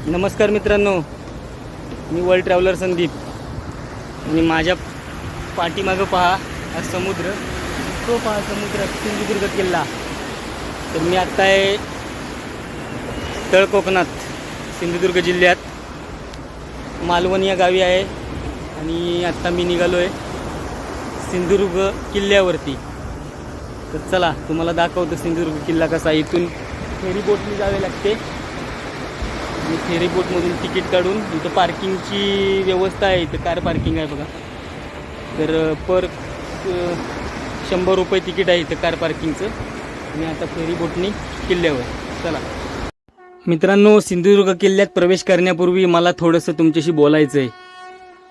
नमस्कार मित्रांनो, मी world traveller Sandeep आणि माझ्या पाठीमागं पहा हा समुद्र, तो पहा समुद्र, सिंधुदुर्ग किल्ला. तर मी आत्ता आहे तळ कोकणात, सिंधुदुर्ग जिल्ह्यात मालवण या गावी आहे आणि आत्ता मी निघालो आहे सिंधुदुर्ग किल्ल्यावरती. तर चला तुम्हाला दाखवतो सिंधुदुर्ग किल्ला कसा. इथून फेरी बोटने जावे लागते आणि फेरी बोटमधून तिकीट काढून इथं पार्किंगची व्यवस्था आहे. इथं कार पार्किंग आहे बघा. तर पर 100 रुपये तिकीट आहे इथं कार पार्किंगचं. आणि आता फेरी बोटनी किल्ल्यावर चला. मित्रांनो, सिंधुदुर्ग किल्ल्यात प्रवेश करण्यापूर्वी मला थोडंसं तुमच्याशी बोलायचं आहे.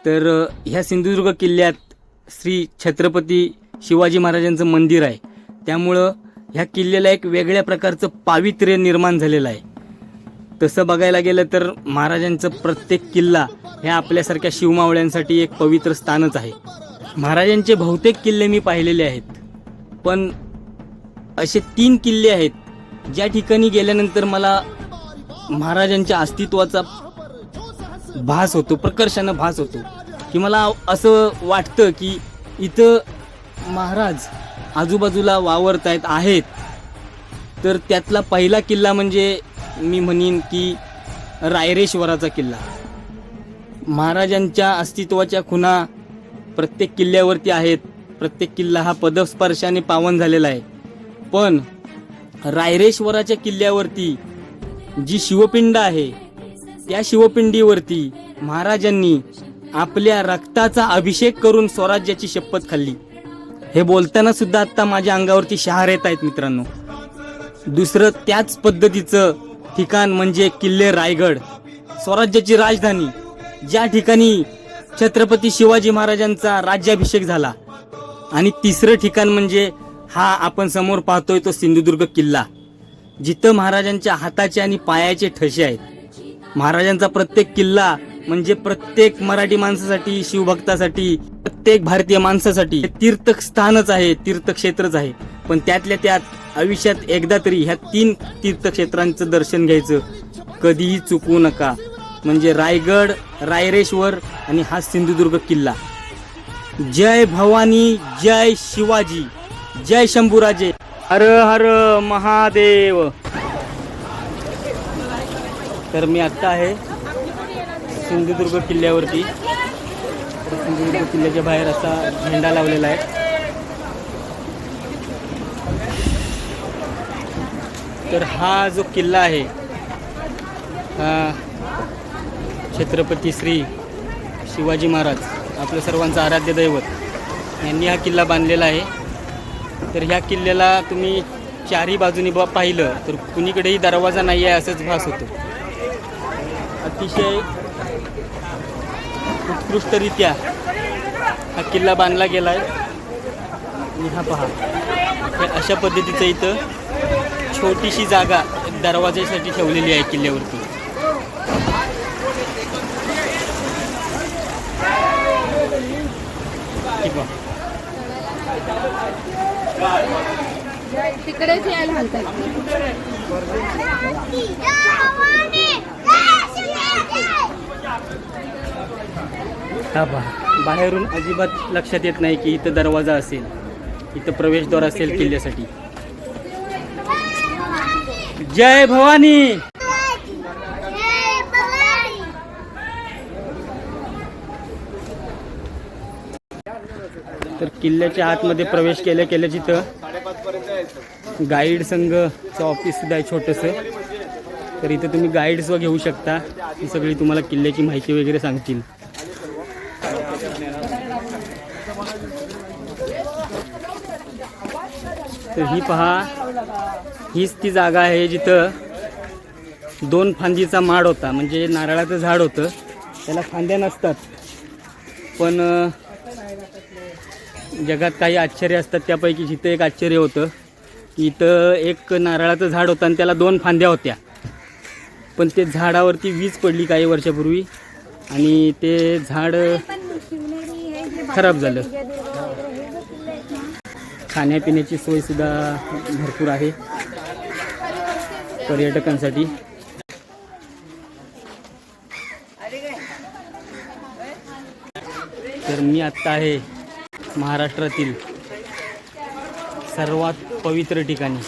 तर ह्या सिंधुदुर्ग किल्ल्यात श्री छत्रपती शिवाजी महाराजांचं मंदिर आहे. त्यामुळं ह्या किल्ल्याला एक वेगळ्या प्रकारचं पावित्र्य निर्माण झालेलं आहे. तसं बघायला गेलं तर महाराजांचं प्रत्येक किल्ला हे आपल्यासारख्या शिवमावळ्यांसाठी एक पवित्र स्थानच आहे. महाराजांचे बहुतेक किल्ले मी पाहिलेले आहेत, पण असे 3 किल्ले आहेत ज्या ठिकाणी गेल्यानंतर मला महाराजांच्या अस्तित्वाचा भास होतो, प्रकर्षानं भास होतो, की मला असं वाटतं की इथं महाराज आजूबाजूला वावरत आहेत. तर त्यातला पहिला किल्ला म्हणजे मी म्हणीन की रायरेश्वराचा किल्ला. महाराजांच्या अस्तित्वाच्या खुणा प्रत्येक किल्ल्यावरती आहेत. प्रत्येक किल्ला हा पदस्पर्शाने पावन झालेला आहे. पण रायरेश्वराच्या किल्ल्यावरती जी शिवपिंड आहे, त्या शिवपिंडीवरती महाराजांनी आपल्या रक्ताचा अभिषेक करून स्वराज्याची शपथ खाल्ली. हे बोलताना सुद्धा आत्ता माझ्या अंगावरती शहार येत आहेत मित्रांनो. दुसरं त्याच पद्धतीचं ठिकाण म्हणजे किल्ले रायगड, स्वराज्याची राजधानी, ज्या ठिकाणी छत्रपती शिवाजी महाराजांचा राज्याभिषेक झाला. आणि तिसरं ठिकाण म्हणजे हा आपण समोर पाहतोय तो सिंधुदुर्ग किल्ला, जिथं महाराजांच्या हाताचे आणि पायाचे ठसे आहेत. महाराजांचा प्रत्येक किल्ला म्हणजे प्रत्येक मराठी माणसासाठी, शिवभक्तासाठी, प्रत्येक भारतीय माणसासाठी तीर्थस्थानच आहे, तीर्थक्षेत्रच आहे. पण त्यातल्या त्यात आयुष्यात एकदा तरी ह्या 3 तीर्थक्षेत्रांचं दर्शन घ्यायचं, कधीही चुकवू नका. म्हणजे रायगड, रायरेश्वर आणि हा सिंधुदुर्ग किल्ला. जय भवानी, जय शिवाजी, जय शंभूराजे, हर हर महादेव. तर मी आत्ता आहे सिंधुदुर्ग किल्ल्यावरती. सिंधुदुर्ग किल्ल्याच्या बाहेर असा झेंडा लावलेला आहे. तर हा जो किल्ला आहे, हा छत्रपती श्री शिवाजी महाराज, आपल्या सर्वांचं आराध्य दैवत, यांनी हा किल्ला बांधलेला आहे. तर ह्या किल्ल्याला तुम्ही चारही बाजूनी पाहिलं तर कुणीकडेही दरवाजा नाही आहे असंच भास होतो. अतिशय उत्कृष्टरित्या हा किल्ला बांधला गेला आहे. आणि हा पहा, हे अशा पद्धतीचं इथं छोटीशी जागा दरवाजासाठी ठेवलेली आहे किल्ल्यावरती. तिकडेच यायला म्हणतात. हा पहा, बाहेरून अजिबात लक्षात येत नाही की इथं दरवाजा असेल, इथं प्रवेशद्वार असेल किल्ल्यासाठी. जय भवानी. तर किल्ल्याच्या आतमध्ये प्रवेश केल्या केल्या तिथं गाईड संघचं ऑफिस सुद्धा आहे छोटंसं. तर इथं तुम्ही गाईड्स घेऊ शकता, ती सगळी तुम्हाला किल्ल्याची माहिती वगैरे सांगतील. तर ही पहा, हीच ती जागा आहे जिथं 2 फांदीचा माड होता. म्हणजे नारळाचं झाड होतं, त्याला फांद्या नसतात, पण जगात काही आश्चर्य असतात. त्यापैकी जिथं एक आश्चर्य होतं की इथं एक नारळाचं झाड होतं आणि त्याला 2 फांद्या होत्या. पण ते झाडावरती वीज पडली काही वर्षापूर्वी आणि ते झाड खराब झालं. खाण्यापिण्याची सोयसुद्धा भरपूर आहे पर्यटकांसाठी. तर मी आत्ता आहे महाराष्ट्रातील सर्वात पवित्र ठिकाणी.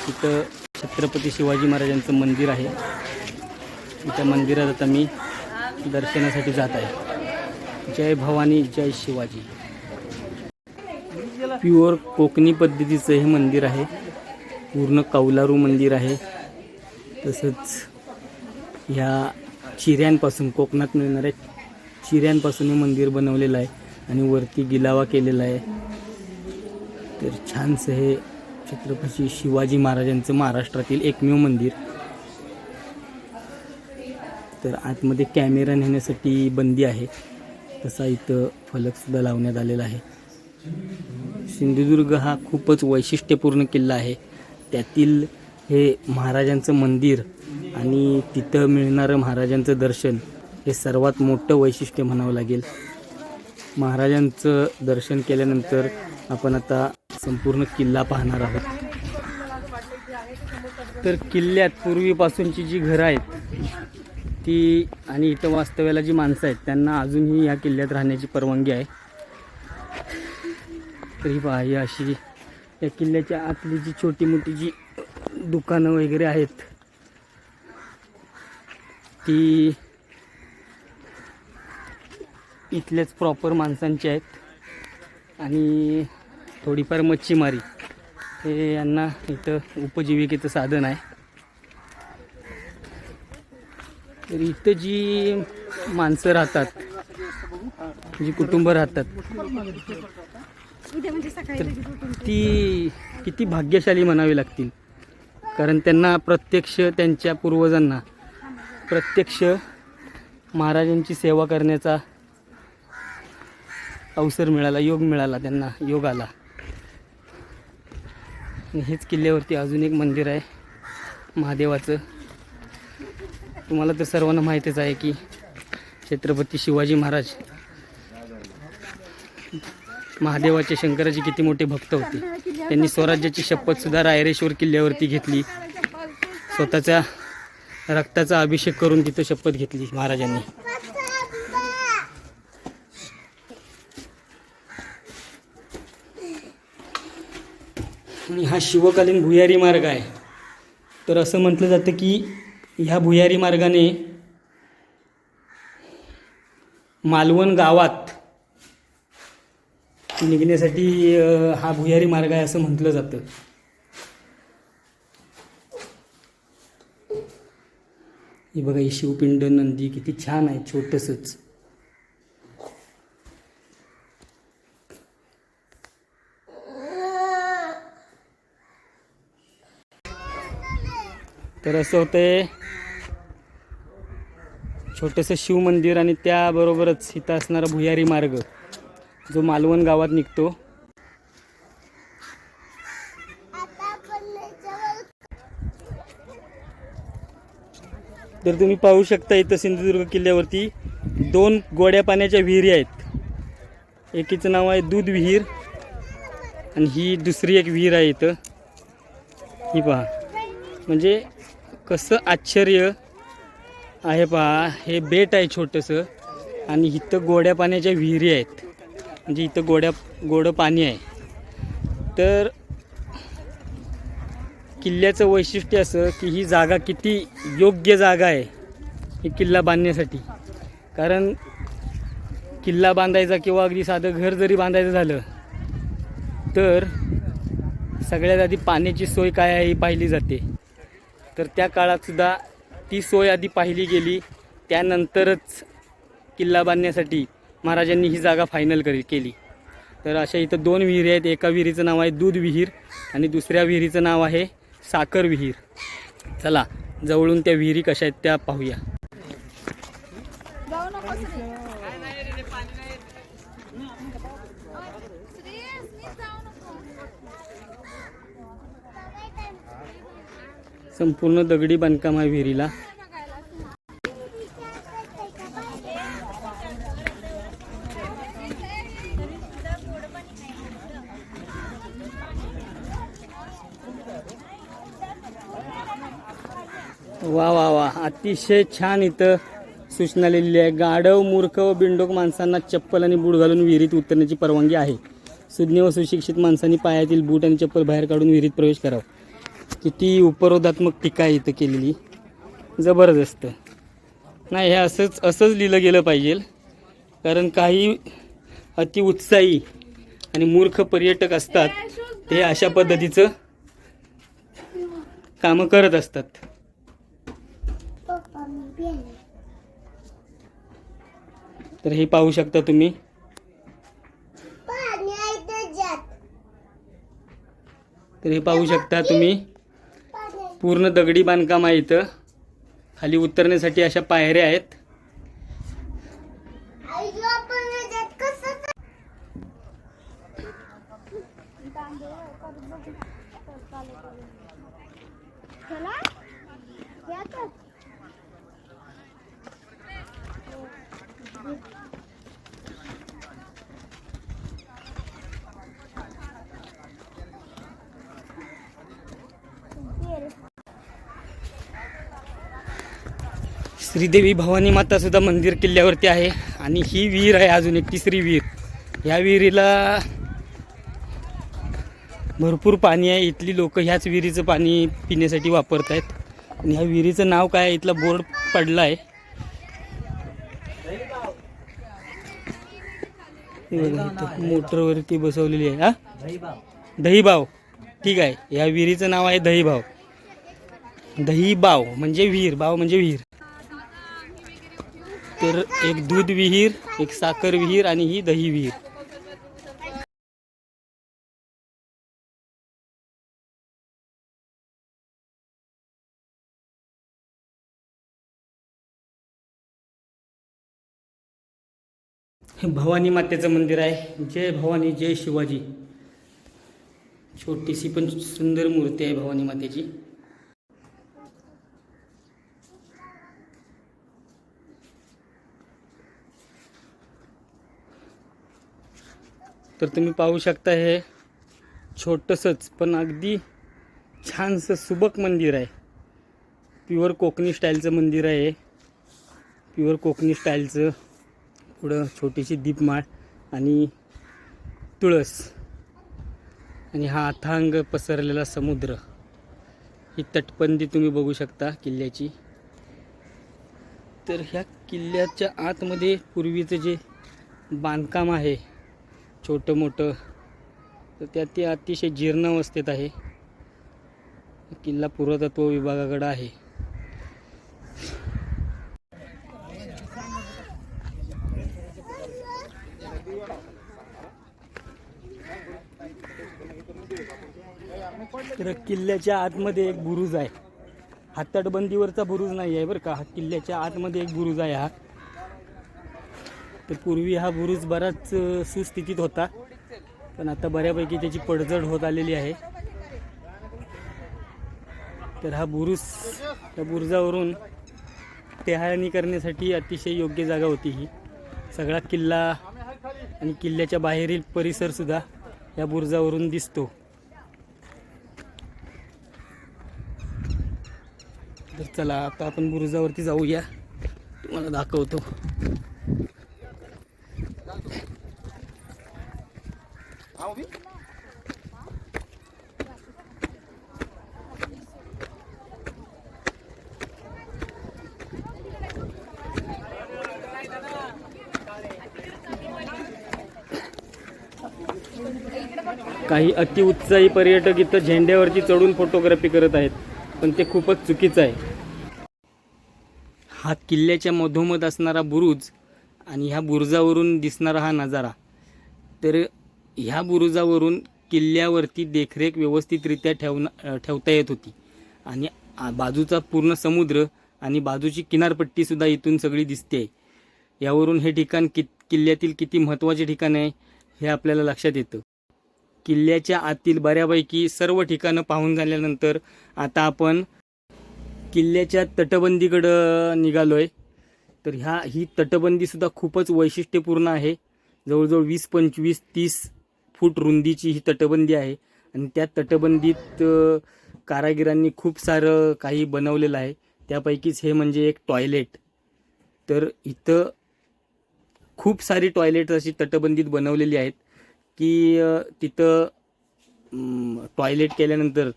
इथं छत्रपती शिवाजी महाराजांचं मंदिर आहे. त्या मंदिरात आता मी दर्शनासाठी जात आहे. जय भवानी जय शिवाजी. प्युअर कोकणी पद्धतीचं हे मंदिर आहे. पूर्ण कौलारू मंदिर आहे. तसंच ह्या चिऱ्यांपासून, कोकणात मिळणाऱ्या चिऱ्यांपासून हे मंदिर बनवलेलं आहे आणि वरती गिलावा केलेला आहे. तर छानसं हे छत्रपती शिवाजी महाराजांचं महाराष्ट्रातील एकमेव मंदिर. तर आतमध्ये कॅमेरा नेण्यासाठी बंदी आहे. तसा इथं फलकसुद्धा लावण्यात आलेला आहे. सिंधुदुर्ग हा खूपच वैशिष्ट्यपूर्ण किल्ला आहे. त्यातील हे महाराजांचं मंदिर आणि तिथं मिळणारं महाराजांचं दर्शन हे सर्वात मोठं वैशिष्ट्य म्हणावं लागेल. महाराजांचं दर्शन केल्यानंतर आपण आता संपूर्ण किल्ला पाहणार आहोत. तर किल्ल्यात पूर्वीपासूनची जी घरं आहेत ती आणि इथं वास्तव्याला जी माणसं आहेत त्यांना अजूनही या किल्ल्यात राहण्याची परवानगी आहे. तरी पहा ही अशी या किल्ल्याच्या आतली जी छोटी मोठी जी दुकानं वगैरे आहेत ती इथलेच प्रॉपर माणसांची आहेत आणि थोडीफार मच्छीमारी हे यांना इथं उपजीविकेचं साधन आहे. तर इथं जी माणसं राहतात, जी कुटुंब राहतात, तर ती किती भाग्यशाली म्हणावी लागतील. कारण त्यांना प्रत्यक्ष त्यांच्या पूर्वजांना प्रत्यक्ष महाराजांची सेवा करण्याचा अवसर मिळाला, योग मिळाला, त्यांना योग आला. आणि हेच किल्ल्यावरती अजून एक मंदिर आहे महादेवाचं. तुम्हाला तर सर्वांना माहीतच आहे की छत्रपती शिवाजी महाराज महादेवाचे, शंकराचे किती मोठे भक्त होते. त्यांनी स्वराज्याची शपथसुद्धा रायरेश्वर किल्ल्यावरती घेतली. स्वतःच्या रक्ताचा अभिषेक करून तिथं शपथ घेतली महाराजांनी. आणि हा शिवकालीन भुयारी मार्ग आहे. तर असं म्हटलं जातं की ह्या भुयारी मार्गाने मालवण गावात निघण्यासाठी हा भुयारी मार्ग आहे असं म्हटलं जातं. हे बघा, ही शिवपिंड नंदी किती छान आहे, छोटंसंच. तर असं होतंय छोटंसं शिवमंदिर आणि त्याबरोबरच इथं असणारा भुयारी मार्ग जो मालवण गावात निघतो. तर तुम्ही पाहू शकता इथं सिंधुदुर्ग किल्ल्यावरती 2 गोड्या पाण्याच्या विहिरी आहेत. एकीचं नाव आहे दूध विहीर आणि ही दुसरी एक विहीर आहे इथं. ही पहा, म्हणजे कसं आश्चर्य आहे पहा. हे बेट आहे छोटंसं आणि इथं गोड्या पाण्याच्या विहिरी आहेत. म्हणजे इथं गोडं पाणी आहे. तर किल्ल्याचं वैशिष्ट्य असं की ही जागा किती योग्य जागा आहे ही किल्ला बांधण्यासाठी. कारण किल्ला बांधायचा किंवा अगदी साधं घर जरी बांधायचं झालं तर सगळ्यात आधी पाण्याची सोय काय आहे ही पाहिली जाते. तर त्या काळातसुद्धा ती सोय आधी पाहिली गेली. त्यानंतरच किल्ला बांधण्यासाठी महाराजांनी ही जागा फायनल केली. तर अशा इथं 2 विहिरी आहेत. एका विहिरीचं नाव आहे दूध विहीर आणि दुसऱ्या विहिरीचं नाव आहे साखर विहीर. चला जवळून त्या विहिरी कशा आहेत त्या पाहूया. संपूर्ण दगडी बांधकाम आहे विहिरीला. वा वा वा, अतिशय छान इथं सूचना लिहिलेली आहे. गाढव, मूर्ख व बिंडोक माणसांना चप्पल आणि बूट घालून विहिरीत उतरण्याची परवानगी आहे. सुज्ञ व सुशिक्षित माणसांनी पायातील बूट आणि चप्पल बाहेर काढून विहिरीत प्रवेश करावा. किती उपरोधात्मक टीका इथं केलेली, जबरदस्त. नाही, हे असंच लिहिलं गेलं पाहिजे. कारण काही अतिउत्साही आणि मूर्ख पर्यटक असतात, ते अशा पद्धतीचं कामं करत असतात. तर हे पाहू शकता तुम्ही. तर हे पाहू शकता तुम्ही, पूर्ण दगडी बांधकाम आहे इथं. खाली उतरण्यासाठी अशा पायऱ्या आहेत. श्रीदेवी भवानी माता सुद्धा मंदिर किल्ल्यावरती आहे. आणि ही विहीर आहे अजून एक तिसरी विहीर. ह्या विहिरीला भरपूर पाणी आहे. इथली लोक ह्याच विहिरीचं पाणी पिण्यासाठी वापरत आहेत. आणि ह्या विहिरीचं नाव काय आहे, इथला बोर्ड पडला आहे. मोटरवरती बसवलेली आहे. दहीबाव. ठीक आहे, ह्या विहिरीचं नाव आहे दहीबाव. दहीबाव म्हणजे विहीर, बाव म्हणजे विहीर. तर एक दूध विहीर, एक साखर विहीर आणि ही दही विहीर. हे भवानी मातेचं मंदिर आहे. जय भवानी, जय शिवाजी. छोटीशी पण सुंदर मूर्ती आहे भवानी मातेची. तर तुम्ही पाहू शकता, हे छोटंसंच पण अगदी छानसं सुबक मंदिर आहे. प्युअर कोकणी स्टाईलचं मंदिर आहे. प्युअर कोकणी स्टाईलचं. पुढं छोटीशी दीपमाळ आणि तुळस आणि हा अथांग पसरलेला समुद्र. ही तटबंदी तुम्ही बघू शकता किल्ल्याची. तर ह्या किल्ल्याच्या आतमध्ये पूर्वीचं जे बांधकाम आहे छोटं मोठं, तर त्यात ते अतिशय जीर्ण अवस्थेत आहे. किल्ला पुरातत्व विभागाकडे आहे. तर किल्ल्याच्या आतमध्ये एक बुरुज आहे. हा तटबंदीवरचा बुरुज नाही आहे बरं का. हा किल्ल्याच्या आतमध्ये एक बुरुज आहे हा. तर पूर्वी हा बुरुज बराच सुस्थितीत होता, पण आता बऱ्यापैकी त्याची पडझड होत आलेली आहे. तर हा बुरुज, त्या बुरुजावरून टेहाळणी करण्यासाठी अतिशय योग्य जागा होती ही. सगळा किल्ला आणि किल्ल्याच्या बाहेरील परिसरसुद्धा या बुरुजावरून दिसतो. तर चला आता आपण बुरुजावरती जाऊया, तुम्हाला दाखवतो. काही अतिउत्साही पर्यटक इथं झेंड्यावरती चढून फोटोग्राफी करत आहेत, पण ते खूपच चुकीचं आहे. हा किल्ल्याच्या मधोमध असणारा बुरुज आणि ह्या बुरुजावरून दिसणारा हा नजारा. तर ह्या बुरुजावरून किल्ल्यावरती देखरेख व्यवस्थितरित्या ठेवता येत होती. आणि बाजूचा पूर्ण समुद्र आणि बाजूची किनारपट्टीसुद्धा इथून सगळी दिसते. यावरून हे ठिकाण किल्ल्यातील किती महत्त्वाचे ठिकाण आहे हे आपल्याला लक्षात येतं. किल्ल्याच्या आतील बऱ्यापैकी सर्व ठिकाणं पाहून झाल्यानंतर आता आपण किल्ल्याच्या तटबंदीकडं निघालो आहे. तर ही तटबंदीसुद्धा खूपच वैशिष्ट्यपूर्ण आहे. जवळजवळ 20, 25, 30 फूट रुंदीची ही तटबंदी आहे. आणि त्या तटबंदीत कारागिरांनी खूप सारं काही बनवलेलं आहे. त्यापैकीच हे म्हणजे एक टॉयलेट. तर इथं खूप सारी टॉयलेट्स अशी तटबंदीत बनवलेली आहेत की तिथं टॉयलेट केल्यानंतर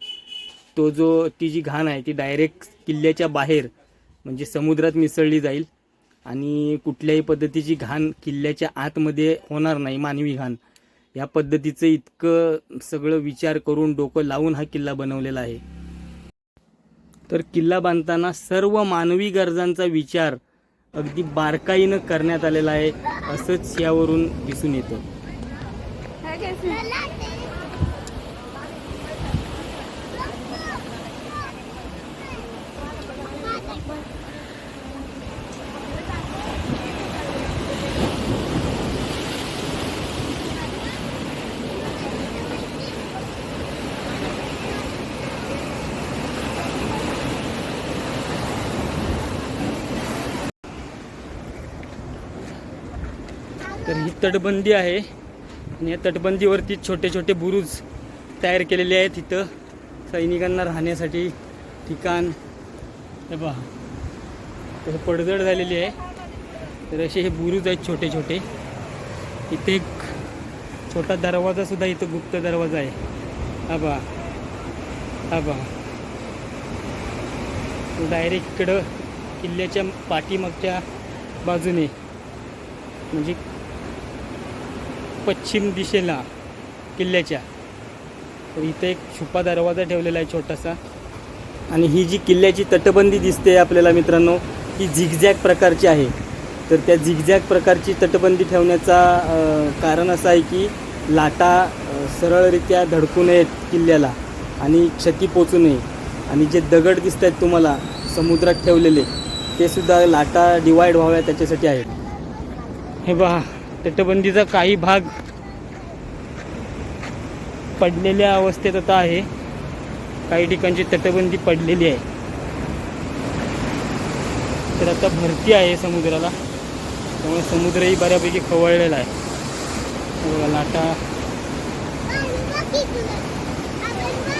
ती जी घाण आहे ती डायरेक्ट किल्ल्याच्या बाहेर म्हणजे समुद्रात मिसळली जाईल आणि कुठल्याही पद्धतीची घाण किल्ल्याच्या आतमध्ये होणार नाही, मानवी घाण. या पद्धतीचं इतकं सगळं विचार करून डोकं लावून हा किल्ला बनवलेला आहे. तर किल्ला बांधताना सर्व मानवी गरजांचा विचार अगदी बारकाईनं करण्यात आलेला आहे असंच यावरून दिसून येतं. तर ही तटबंदी आहे आणि या तटबंदीवरती छोटे छोटे बुरुज तयार केलेले आहेत. इथं सैनिकांना राहण्यासाठी ठिकाण हे पहा, तर पडझड झालेली आहे. तर असे हे बुरुज आहेत छोटे छोटे. इथे एक छोटा दरवाजा सुद्धा इथं गुप्त दरवाजा आहे. हा पहा, हा पहा, डायरेक्ट इकडं किल्ल्याच्या पाठीमागच्या बाजूने म्हणजे पश्चिम दिशेला किल्ल्याच्या, तर इथे एक छुपा दरवाजा ठेवलेला आहे छोटासा. आणि ही जी किल्ल्याची तटबंदी दिसते आपल्याला मित्रांनो, ही झिगझॅग प्रकारची आहे. तर त्या झिगझॅग प्रकारची तटबंदी ठेवण्याचा कारण असं आहे की लाटा सरळरित्या धडकू नयेत किल्ल्याला आणि क्षती पोचू नये. आणि जे दगड दिसत आहेत तुम्हाला समुद्रात ठेवलेले, ते सुद्धा लाटा डिवाईड व्हाव्या त्याच्यासाठी आहेत. हे पहा, तटबंदीचा काही भाग पडलेल्या अवस्थेत आता आहे. काही ठिकाणची तटबंदी पडलेली आहे. तर आता भरती आहे समुद्राला, त्यामुळे समुद्रही बऱ्यापैकी खवळलेला आहे. बघा लाटा.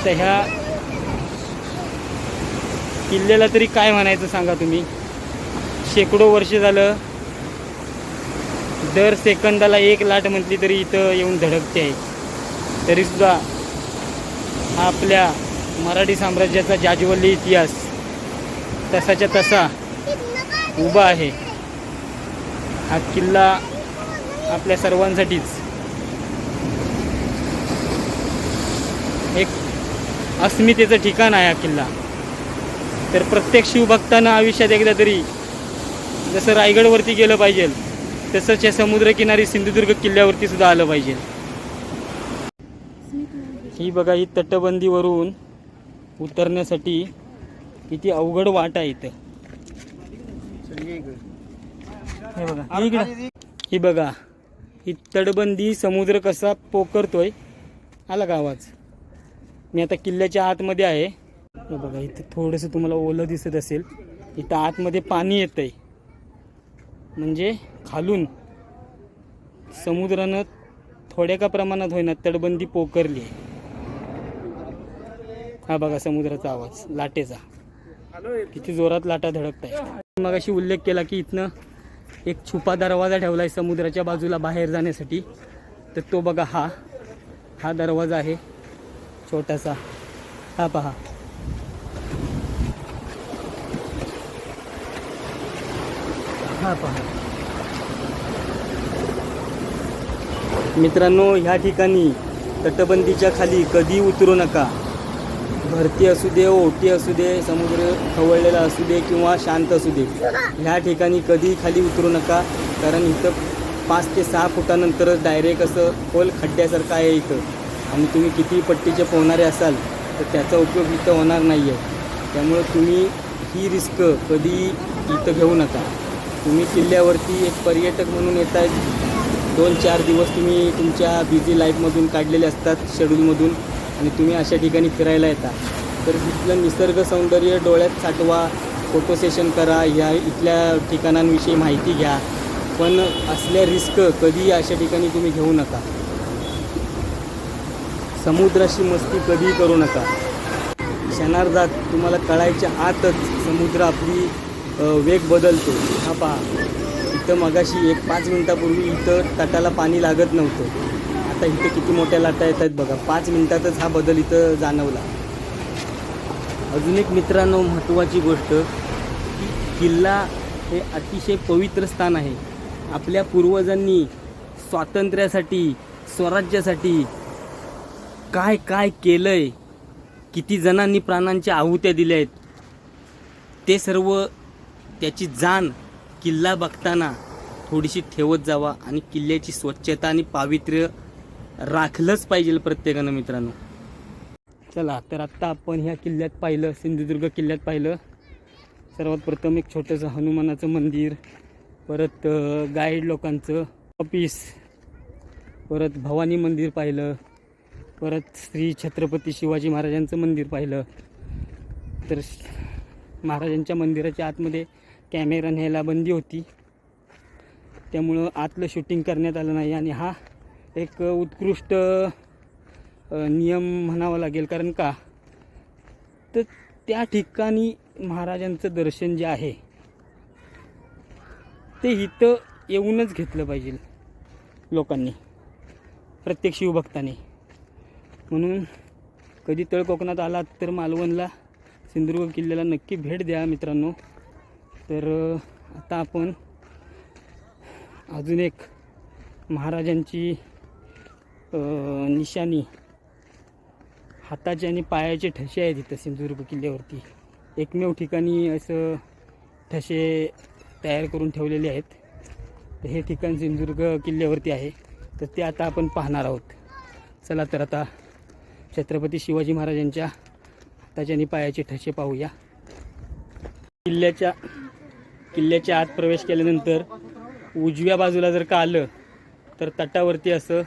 तर ह्या किल्ल्याला तरी काय म्हणायचं सांगा तुम्ही. शेकडो वर्ष झालं दर सेकंदाला एक लाट म्हटली तरी इथं येऊन धडकते आहे. तरीसुद्धा हा आपल्या मराठी साम्राज्याचा जाज्वल्य इतिहास तसाच्या तसा उभा आहे. हा किल्ला आपल्या सर्वांसाठीच एक अस्मितेचं ठिकाण आहे हा किल्ला. तर प्रत्येक शिवभक्तानं आयुष्यात एकदा तरी जसं रायगडवरती गेलं पाहिजे, तसंच या समुद्रकिनारी सिंधुदुर्ग किल्ल्यावरती सुद्धा आलं पाहिजे. ही बघा, ही तटबंदीवरून उतरण्यासाठी किती अवघड वाट आहे इथं. हे बघा, ही बघा, ही तटबंदी समुद्र कसा पोखरतोय. आला का आवाज? मी आता किल्ल्याच्या आतमध्ये आहे. हे बघा, इथं थोडंसं तुम्हाला ओलं दिसत असेल. इथं आतमध्ये पाणी येतंय, म्हणजे खालून समुद्रानं थोड्या का प्रमाणात होईना तटबंदी पोखरली आहे. हा बघा समुद्राचा आवाज, लाटेचा, किती जोरात लाटा धडकत आहे. मग अशी उल्लेख केला की इथनं एक छुपा दरवाजा ठेवला आहे समुद्राच्या बाजूला बाहेर जाण्यासाठी. तर तो बघा, हा दरवाजा आहे छोटासा. हा पहा, हा पहा मित्रांनो, ह्या ठिकाणी तटबंदीच्या खाली कधी उतरू नका. भरती असू दे, ओटी असू दे, समुद्र खवळलेला असू दे किंवा शांत असू दे, ह्या ठिकाणी कधी खाली उतरू नका. कारण इथं 5 ते 6 फुटानंतरच डायरेक्ट असं खोल खड्ड्यासारखं आहे इथं. आणि तुम्ही किती पट्टीचे पोहणारे असाल तर त्याचा उपयोग इथं होणार नाही आहे. त्यामुळे तुम्ही ही रिस्क कधी इथं घेऊ नका. तुम्ही किल्ल्यावरती एक पर्यटक म्हणून येत आहेत. 2-4 दिवस तुम्ही तुमच्या बिझी लाईफमधून काढलेले असतात, शेड्यूलमधून, आणि तुम्ही अशा ठिकाणी फिरायला येता. तर इथलं निसर्ग सौंदर्य डोळ्यात साठवा, फोटो सेशन करा, ह्या इथल्या ठिकाणांविषयी माहिती घ्या. पण असल्या रिस्क कधी अशा ठिकाणी तुम्ही घेऊ नका. समुद्राशी मस्ती कधीही करू नका. क्षणार्धात तुम्हाला कळायच्या आतच समुद्र आपली वेग बदलतो. हा पहा, इथं मगाशी 5 मिनटापूर्वी इथं तटाला पाणी लागत नव्हतं. आता इथं किती मोठ्या लाटा येत आहेत बघा. 5 मिनटातच हा बदल इथं जाणवला. अजून एक मित्रांनो महत्त्वाची गोष्ट की किल्ला हे अतिशय पवित्र स्थान आहे. आपल्या पूर्वजांनी स्वातंत्र्यासाठी, स्वराज्यासाठी काय काय केलं आहे, किती जणांनी प्राणांच्या आहुत्या दिल्या आहेत, ते सर्व त्याची जाण किल्ला बघताना थोडीशी ठेवत जावा. आणि किल्ल्याची स्वच्छता आणि पावित्र्य राखलंच पाहिजे प्रत्येकानं मित्रांनो. चला तर आत्ता आपण ह्या किल्ल्यात पाहिलं, सिंधुदुर्ग किल्ल्यात पाहिलं. सर्वात प्रथम एक छोटंसं हनुमानाचं मंदिर, परत गाईड लोकांचं ऑफिस, परत भवानी मंदिर पाहिलं, परत श्री छत्रपती शिवाजी महाराजांचं मंदिर पाहिलं. तर महाराजांच्या मंदिराच्या आतमध्ये कॅमेरा न्यायला बंदी होती, त्यामुळं आतलं शूटिंग करण्यात आलं नाही. आणि हा एक उत्कृष्ट नियम म्हणावा लागेल. कारण का तर त्या ठिकाणी महाराजांचं दर्शन जे आहे ते इथं येऊनच घेतलं पाहिजे लोकांनी, प्रत्येक शिवभक्ताने. म्हणून कधी तळ कोकणात आलात तर मालवणला, सिंधुदुर्ग किल्ल्याला नक्की भेट द्या मित्रांनो. तर आता आपण अजून एक महाराजांची निशाणी, हाताचे आणि पायाचे ठसे आहेत इथं सिंधुदुर्ग किल्ल्यावरती. एकमेव ठिकाणी असं ठसे तयार करून ठेवलेले आहेत. तर हे ठिकाण सिंधुदुर्ग किल्ल्यावरती आहे. तर ते आता आपण पाहणार आहोत. चला तर आता छत्रपती शिवाजी महाराजांच्या हाताचे आणि पायाचे ठसे पाहूया. किल्ल्याच्या आत प्रवेश केल्यानंतर उजव्या बाजूला जर का आलं तर तटावरती असं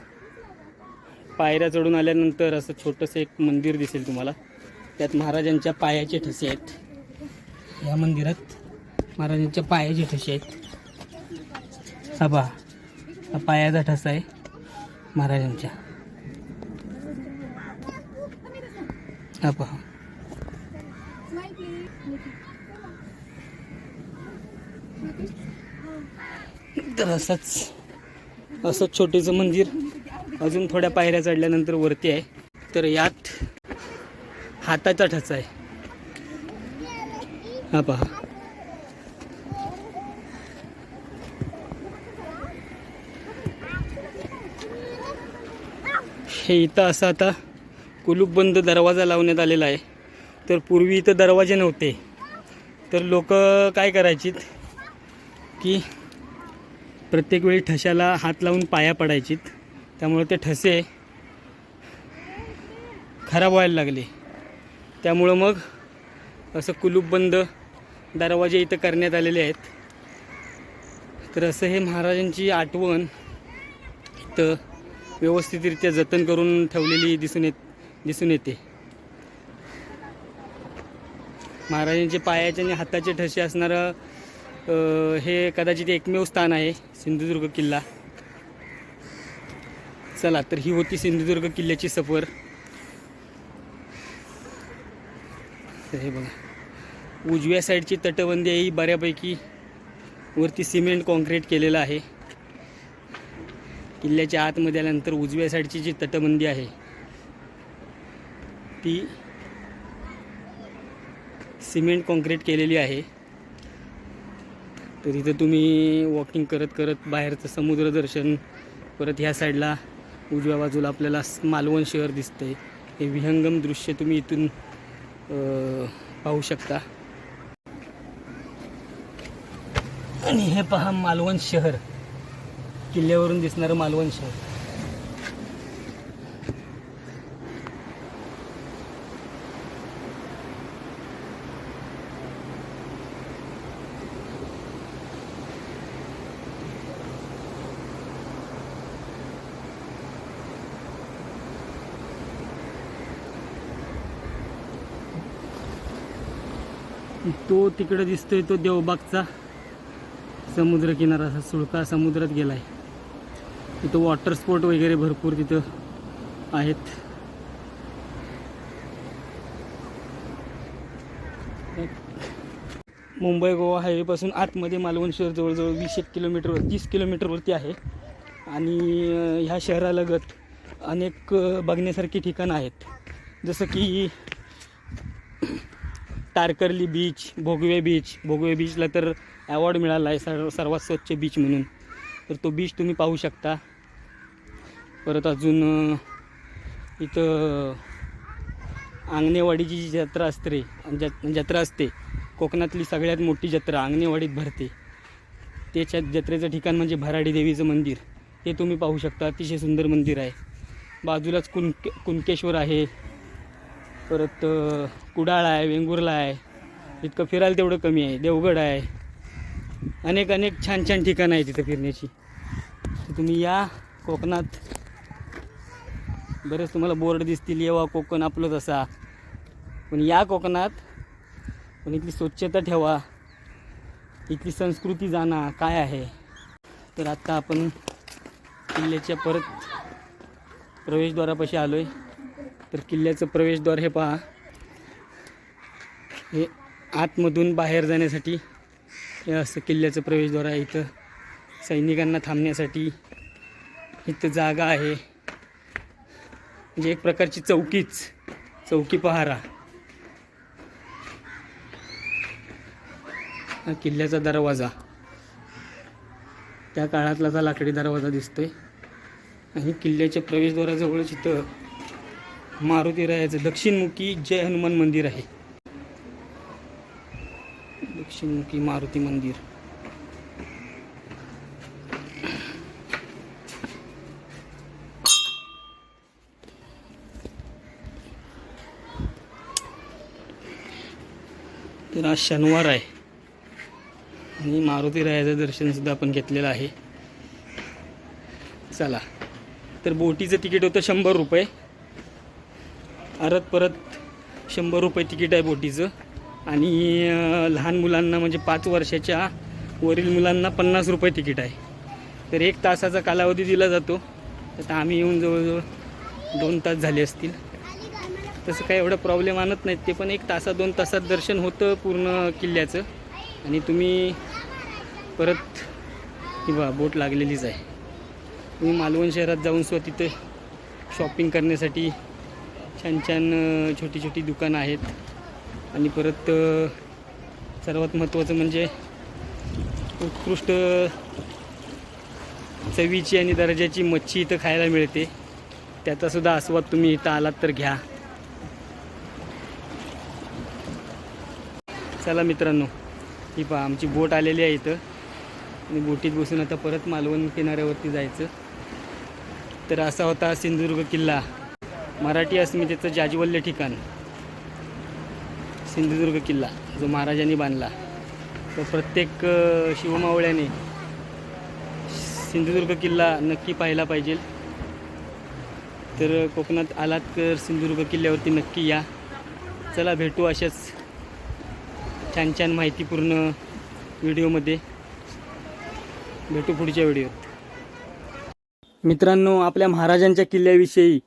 पायऱ्या चढून आल्यानंतर असं छोटंसं एक मंदिर दिसेल तुम्हाला. त्यात महाराजांच्या पायाचे ठसे आहेत. या मंदिरात महाराजांच्या पायाचे ठसे आहेत. हा पहा, हा पायाचा ठसा आहे महाराजांच्या. हा पहा, तर असंच छोटेसं मंदिर अजून थोड्या पायऱ्या चढल्यानंतर वरती आहे. तर यात हाताचा ठसा आहे. हा पहा, हे इथं असं आता कुलूपबंद दरवाजा लावण्यात आलेला आहे. तर पूर्वी इथं दरवाजे नव्हते. तर लोक काय करायची की प्रत्येक वेळी ठशाला हात लावून पाया पडायचीत. त्यामुळे ते ठसे खराब व्हायला लागले. त्यामुळं मग असं कुलूपबंद दरवाजे इथं करण्यात आलेले आहेत. तर असं हे महाराजांची आठवण इथं व्यवस्थितरित्या जतन करून ठेवलेली दिसून येते. महाराजांचे पायाचे आणि हाताचे ठसे असणारं हे कदाचित एकमेव स्थान आहे सिंधुदुर्ग किल्ला. चला तर ही होती सिंधुदुर्ग किल्ल्याची सफर. तर हे बघा, उजव्या साईडची तटबंदी ही बऱ्यापैकी वरती सिमेंट कॉन्क्रीट केलेलं आहे. किल्ल्याच्या आतमध्ये आल्यानंतर उजव्या साईडची जी तटबंदी आहे ती सिमेंट कॉन्क्रीट केलेली आहे. तर इथं तुम्ही वॉकिंग करत करत बाहेरचं समुद्र दर्शन, परत ह्या साईडला उजव्या बाजूला आपल्याला मालवण शहर दिसतंय. हे विहंगम दृश्य तुम्ही इथून पाहू शकता. आणि हे पहा मालवण शहर, किल्ल्यावरून दिसणारं मालवण शहर. तो तिकडे दिसतोय तो देवबागचा समुद्र किनारा, असा सुळका समुद्रात गेलाय. तिथं वॉटर स्पोर्ट वगैरे भरपूर तिथं आहेत. मुंबई गोवा हायवेपासून आतमध्ये मालवण शहर जवळजवळ 20 किलोमीटरवर 30 किलोमीटरवरती आहे. आणि ह्या शहरालगत अनेक बघण्यासारखी ठिकाणं आहेत, जसं की तारकर्ली बीच, भोगवे बीचला तर ॲवॉर्ड मिळाला आहे सर्वात स्वच्छ बीच म्हणून, तर तो बीच तुम्ही पाहू शकता. परत अजून इथं आंगणेवाडीची जी जत्रा असते, कोकणातली सगळ्यात मोठी जत्रा आंगणेवाडीत भरते. त्याच्या जत्रेचं ठिकाण म्हणजे भराडी देवीचं मंदिर, ते तुम्ही पाहू शकता. अतिशय सुंदर मंदिर आहे. बाजूलाच कुणकेश्वर आहे, परत कुडाळ आहे, वेंगुर्ला आहे. इतकं फिरायला तेवढं कमी आहे. देवगड आहे. अनेक छान छान ठिकाणं आहेत तिथं फिरण्याची. तर तुम्ही या कोकणात. बरेच तुम्हाला बोर्ड दिसतील, येवा कोकण आपलं तसा, पण या कोकणात पण इथली स्वच्छता ठेवा, इथली संस्कृती जाणा काय आहे. तर आत्ता आपण किल्ल्याच्या परत प्रवेशद्वारापाशी आलो आहे. तर किल्ल्याचं प्रवेशद्वार हे पहा, हे आतमधून बाहेर जाण्यासाठी हे असं किल्ल्याचं प्रवेशद्वार आहे. इथं सैनिकांना थांबण्यासाठी इथं जागा आहे, म्हणजे एक प्रकारची चौकी पहारा. हा किल्ल्याचा दरवाजा, त्या काळातला लाकडी दरवाजा दिसतोय. आणि किल्ल्याच्या प्रवेशद्वाराजवळच इथं मारुतीरायाचं दक्षिणमुखी जय हनुमान मंदिर आहे. दक्षिणमुखी मारुती मंदिर. तर आज शनिवार आहे आणि मारुतीरायाचं दर्शनसुद्धा आपण घेतलेलं आहे. चला, तर बोटीचं तिकीट होतं 100 रुपये. परत 100 रुपये तिकीट आहे बोटीचं. आणि लहान मुलांना म्हणजे 5 वर्षाच्या वरील मुलांना 50 रुपये तिकीट आहे. तर 1 तासाचा कालावधी दिला जातो. आता आम्ही येऊन जवळजवळ 2 तास झाले असतील. तसं काही एवढं प्रॉब्लेम आणत नाहीत ते, पण 1 तासात 2 तासात दर्शन होतं पूर्ण किल्ल्याचं. आणि तुम्ही परत किंवा बोट लागलेलीच आहे. तुम्ही मालवण शहरात जाऊन तिथे शॉपिंग करण्यासाठी छान छोटी दुकानं आहेत. आणि परत सर्वात महत्त्वाचं म्हणजे उत्कृष्ट चवीची आणि दर्जाची मच्छी इथं खायला मिळते. त्याचासुद्धा आस्वाद तुम्ही इथं आलात तर घ्या. चला मित्रांनो, ही पहा आमची बोट आलेली आहे इथं. आणि बोटीत बसून आता परत मालवण किनाऱ्यावरती जायचं. तर असा होता सिंधुदुर्ग किल्ला, मराठी अस्मितेचं जाज्वल्य ठिकाण सिंधुदुर्ग किल्ला, जो महाराजांनी बांधला. तर प्रत्येक शिवमावळ्याने सिंधुदुर्ग किल्ला नक्की पाहायला पाहिजे. तर कोकणात आलात तर सिंधुदुर्ग किल्ल्यावरती नक्की या. चला, भेटू अशाच छान माहितीपूर्ण व्हिडिओमध्ये. भेटू पुढच्या व्हिडिओत. मित्रांनो, आपल्या महाराजांच्या किल्ल्याविषयी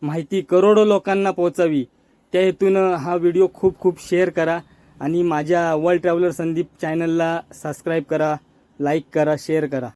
माहिती करोडो लोकांना पोहोचावी, त्या हेतूनं हा व्हिडिओ खूप शेअर करा. आणि माझ्या वर्ल्ड ट्रॅव्हलर संदीप चॅनलला सबस्क्राईब करा, लाईक करा, शेअर करा.